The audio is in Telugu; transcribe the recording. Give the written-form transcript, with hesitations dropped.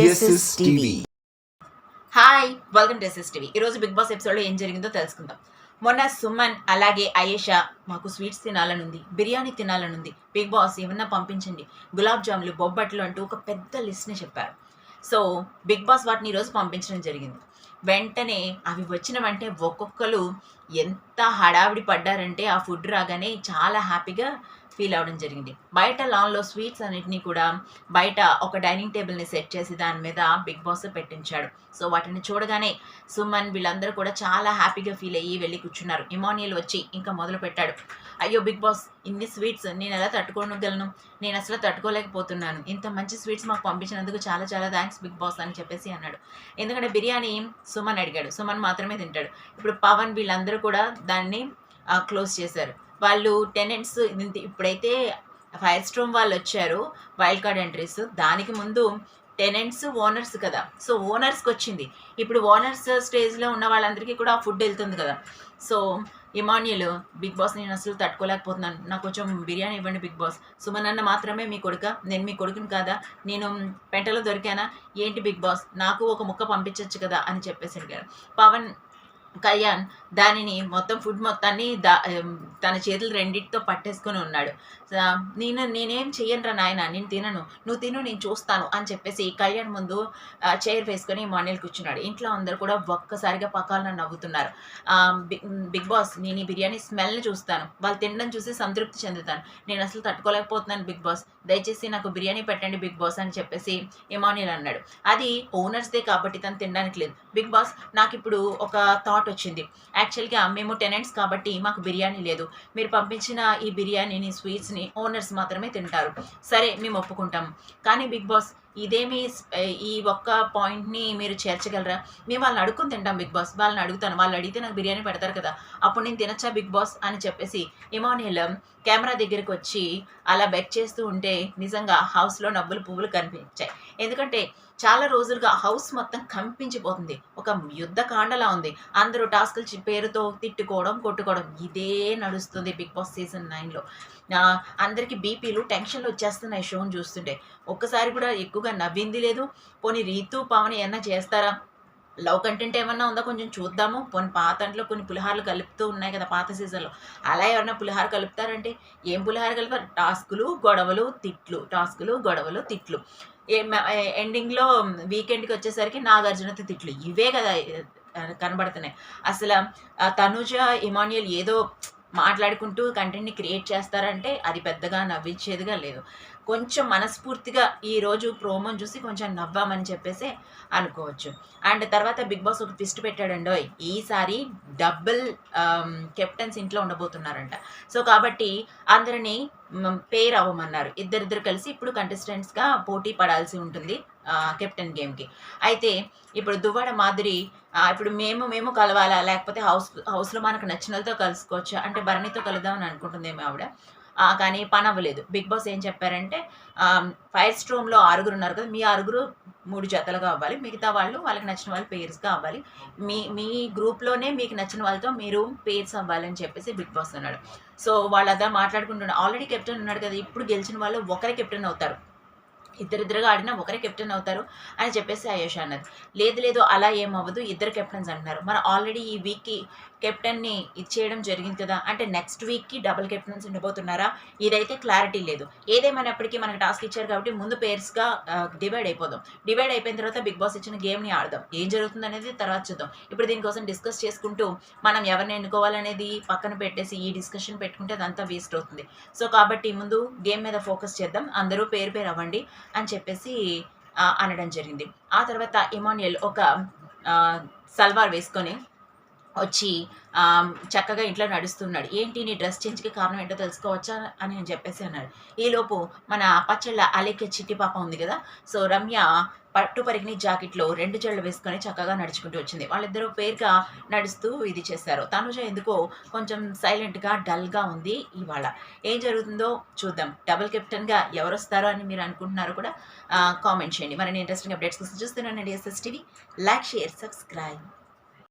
SS TV. Hi, welcome to SS TV. ఈరోజు బిగ్ బాస్ ఎపిసోడ్లో ఏం జరిగిందో తెలుసుకుందాం. మొన్న సుమన్ అలాగే అయేషా మాకు స్వీట్స్ తినాలనుంది, బిర్యానీ తినాలనుంది, బిగ్ బాస్ ఏమన్నా పంపించండి, గులాబ్ జాములు, బొబ్బట్లు అంటూ ఒక పెద్ద లిస్ట్ని చెప్పారు. సో బిగ్ బాస్ వాటిని ఈరోజు పంపించడం జరిగింది. వెంటనే అవి వచ్చిన వెంటనే ఒక్కొక్కరు ఎంత హడావిడి పడ్డారంటే ఆ ఫుడ్ రాగానే చాలా హ్యాపీగా ఫీల్ అవ్వడం జరిగింది. బయట లాన్లో స్వీట్స్ అన్నిటినీ కూడా బయట ఒక డైనింగ్ టేబుల్ని సెట్ చేసి దాని మీద బిగ్ బాస్ పెట్టించాడు. సో వాటిని చూడగానే సుమన్ వీళ్ళందరూ కూడా చాలా హ్యాపీగా ఫీల్ అయ్యి వెళ్ళి కూర్చున్నారు. ఇమానియల్ వచ్చి ఇంకా మొదలు పెట్టాడు, అయ్యో బిగ్ బాస్ ఇన్ని స్వీట్స్ నేను ఎలా తట్టుకోగలను, నేను అసలు తట్టుకోలేకపోతున్నాను, ఇంత మంచి స్వీట్స్ మాకు పంపించినందుకు చాలా చాలా థ్యాంక్స్ బిగ్ బాస్ అని చెప్పేసి అన్నాడు. ఎందుకంటే బిర్యానీ సుమన్ అడిగాడు, సుమన్ మాత్రమే తింటాడు. ఇప్పుడు పవన్ వీళ్ళందరూ కూడా దాన్ని క్లోజ్ చేశారు. వాళ్ళు టెనెంట్స్ ఇప్పుడైతే ఫైర్ స్ట్రోమ్ వాళ్ళు వచ్చారు వైల్డ్ కార్డ్ ఎంట్రీస్, దానికి ముందు టెనెంట్స్ ఓనర్స్ కదా. సో ఓనర్స్కి వచ్చింది, ఇప్పుడు ఓనర్స్ స్టేజ్లో ఉన్న వాళ్ళందరికీ కూడా ఫుడ్ వెళ్తుంది కదా. సో ఇమాన్యుల్, బిగ్ బాస్ నేను అసలు తట్టుకోలేకపోతున్నాను, నాకు కొంచెం బిర్యానీ ఇవ్వండి బిగ్ బాస్. సుమన్ అన్న మాత్రమే మీ కొడుక, నేను మీ కొడుకుని కాదా, నేను పెంటలో దొరికానా ఏంటి బిగ్ బాస్, నాకు ఒక ముక్క పంపించవచ్చు కదా అని చెప్పేసి అడిగారు. పవన్ కళ్యాణ్ దానిని మొత్తం ఫుడ్ మొత్తాన్ని తన చేతులు రెండింటితో పట్టేసుకొని ఉన్నాడు. నేనేం చెయ్యను రా నాయన, నేను తినను, నువ్వు తిను నేను చూస్తాను అని చెప్పేసి కళ్యాణ్ ముందు చైర్ వేసుకొని మానేలు కూర్చున్నాడు. ఇంట్లో అందరూ కూడా ఒక్కసారిగా పకాలను నవ్వుతున్నారు. బిగ్ బాస్ నేను ఈ బిర్యానీ స్మెల్ని చూస్తాను, వాళ్ళు తినడం చూసి సంతృప్తి చెందుతాను, నేను అసలు తట్టుకోలేకపోతున్నాను బిగ్ బాస్, దయచేసి నాకు బిర్యానీ పెట్టండి బిగ్ బాస్ అని చెప్పేసి ఇమానియల్ అన్నాడు. అది ఓనర్స్దే కాబట్టి తను తినడానికి లేదు. బిగ్ బాస్ నాకు ఇప్పుడు ఒక థాట్ వచ్చింది, యాక్చువల్గా మేము టెనెంట్స్ కాబట్టి మాకు బిర్యానీ లేదు, మీరు పంపించిన ఈ బిర్యానీని స్వీట్స్ని ఓనర్స్ మాత్రమే తింటారు, సరే మేము ఒప్పుకుంటాం, కానీ బిగ్ బాస్ ఇదేమి ఈ ఒక్క పాయింట్ని మీరు చేర్చగలరా, మేము వాళ్ళని అడుగుని తింటాం బిగ్ బాస్, వాళ్ళని అడుగుతాను, వాళ్ళు అడిగితే నాకు బిర్యానీ పెడతారు కదా, అప్పుడు నేను తినచ్చా బిగ్ బాస్ అని చెప్పేసి ఇమానియల్ కెమెరా దగ్గరికి వచ్చి అలా బెట్ చేస్తూ ఉంటే నిజంగా హౌస్లో నవ్వులు పువ్వులు కనిపించాయి. ఎందుకంటే చాలా రోజులుగా హౌస్ మొత్తం కంపించిపోతుంది, ఒక యుద్ధ కాండలా ఉంది, అందరూ టాస్కుల పేరుతో తిట్టుకోవడం కొట్టుకోవడం ఇదే నడుస్తుంది బిగ్ బాస్ సీజన్ 9లో. అందరికీ బీపీలు టెన్షన్లు వచ్చేస్తున్నాయి షోని చూస్తుంటే. ఒక్కసారి కూడా ఎక్కువగా నవ్వింది లేదు. పోనీ రీతు పవన్ ఏమన్నా చేస్తారా, లవ్ కంటెంట్ ఏమన్నా ఉందా కొంచెం చూద్దాము, పోనీ పాత అంట్లో కొన్ని పులిహారలు కలుపుతూ ఉన్నాయి కదా పాత సీజన్లో, అలా ఎవరన్నా పులిహార కలుపుతారంటే ఏం పులిహార కలిపారు, టాస్కులు గొడవలు తిట్లు, టాస్కులు గొడవలు తిట్లు, ఎండింగ్లో వీకెండ్కి వచ్చేసరికి నాగార్జునతో తిట్లు, ఇవే కదా కనబడుతున్నాయి. అసలు తనుజ ఇమాన్యుయల్ ఏదో మాట్లాడుకుంటూ కంటెంట్ని క్రియేట్ చేస్తారంటే అది పెద్దగా నవ్వించేదిగా లేదు. కొంచెం మనస్ఫూర్తిగా ఈరోజు ప్రోమోని చూసి కొంచెం నవ్వామని చెప్పేసి అనుకోవచ్చు. అండ్ తర్వాత బిగ్ బాస్ ఒక ట్విస్ట్ పెట్టాడండో, ఈసారి డబుల్ కెప్టెన్స్ ఇంట్లో ఉండబోతున్నారంట. సో కాబట్టి అందరినీ పేర్ అవ్వమన్నారు, ఇద్దరిద్దరు కలిసి ఇప్పుడు కంటెస్టెంట్స్గా పోటీ పడాల్సి ఉంటుంది కెప్టెన్ గేమ్కి. అయితే ఇప్పుడు దువ్వాడ మాధురి ఇప్పుడు మేము కలవాలా, లేకపోతే హౌస్లో మనకు నచ్చిన వాళ్ళతో కలుసుకోవచ్చా అంటే భరణితో కలుద్దామని అనుకుంటుందేమో ఆవిడ, కానీ పని అవ్వలేదు. బిగ్ బాస్ ఏం చెప్పారంటే ఫైర్ స్ట్రోమ్లో 6 ఉన్నారు కదా, మీ 6 3 జతలుగా అవ్వాలి, మిగతా వాళ్ళు వాళ్ళకి నచ్చిన వాళ్ళు పేర్స్గా అవ్వాలి, మీ గ్రూప్లోనే మీకు నచ్చిన వాళ్ళతో మీరు పేర్స్ అవ్వాలని చెప్పేసి బిగ్ బాస్ అన్నాడు. సో వాళ్ళు అదా మాట్లాడుకుంటున్నారు, ఆల్రెడీ కెప్టెన్ ఉన్నాడు కదా, ఇప్పుడు గెలిచిన వాళ్ళు ఒకరే కెప్టెన్ అవుతారు, ఇద్దరిద్దరుగా ఆడినా ఒకరే కెప్టెన్ అవుతారు అని చెప్పేసి అయేషా అన్నది. లేదు అలా ఏమవ్వదు, ఇద్దరు కెప్టెన్స్ అంటున్నారు. మనం ఆల్రెడీ ఈ వీక్కి కెప్టెన్ని ఇచ్చేయడం జరిగింది కదా, అంటే నెక్స్ట్ వీక్కి డబుల్ కెప్టెన్స్ ఉండబోతున్నారా, ఇదైతే క్లారిటీ లేదు. ఏదేమైనప్పటికీ మనకు టాస్క్ ఇచ్చారు కాబట్టి ముందు పేర్స్గా డివైడ్ అయిపోదాం, డివైడ్ అయిపోయిన తర్వాత బిగ్ బాస్ ఇచ్చిన గేమ్ని ఆడదాం, ఏం జరుగుతుంది అనేది తర్వాత చూద్దాం. ఇప్పుడు దీనికోసం డిస్కస్ చేసుకుంటూ మనం ఎవరిని ఎన్నుకోవాలనేది పక్కన పెట్టేసి ఈ డిస్కషన్ పెట్టుకుంటే అదంతా వేస్ట్ అవుతుంది. సో కాబట్టి ముందు గేమ్ మీద ఫోకస్ చేద్దాం, అందరూ పేరు అవ్వండి అని చెప్పేసి అనడం జరిగింది. ఆ తర్వాత ఇమాన్యుయల్ ఒక సల్వార్ వేసుకొని వచ్చి చక్కగా ఇంట్లో నడుస్తున్నాడు. ఏంటి నీ డ్రెస్ చేంజ్కి కారణం ఏంటో తెలుసుకోవచ్చా అని చెప్పేసి అన్నాడు. ఈలోపు మన పచ్చళ్ళ అలేఖ్య చిట్టి పాప ఉంది కదా, సో రమ్య పట్టు పరిగిని జాకెట్లో 2 జళ్ళు వేసుకొని చక్కగా నడుచుకుంటూ వచ్చింది. వాళ్ళిద్దరూ పేరుగా నడుస్తూ ఇది చేశారు. తనుజ ఎందుకో కొంచెం సైలెంట్గా డల్గా ఉంది. ఇవాళ ఏం జరుగుతుందో చూద్దాం. డబుల్ కెప్టెన్గా ఎవరు వస్తారో అని మీరు అనుకుంటున్నారో కూడా కామెంట్ చేయండి. మరిన్ని ఇంట్రెస్టింగ్ అప్డేట్స్ కోసం చూస్తున్నానండి SS TV. Like, share, subscribe.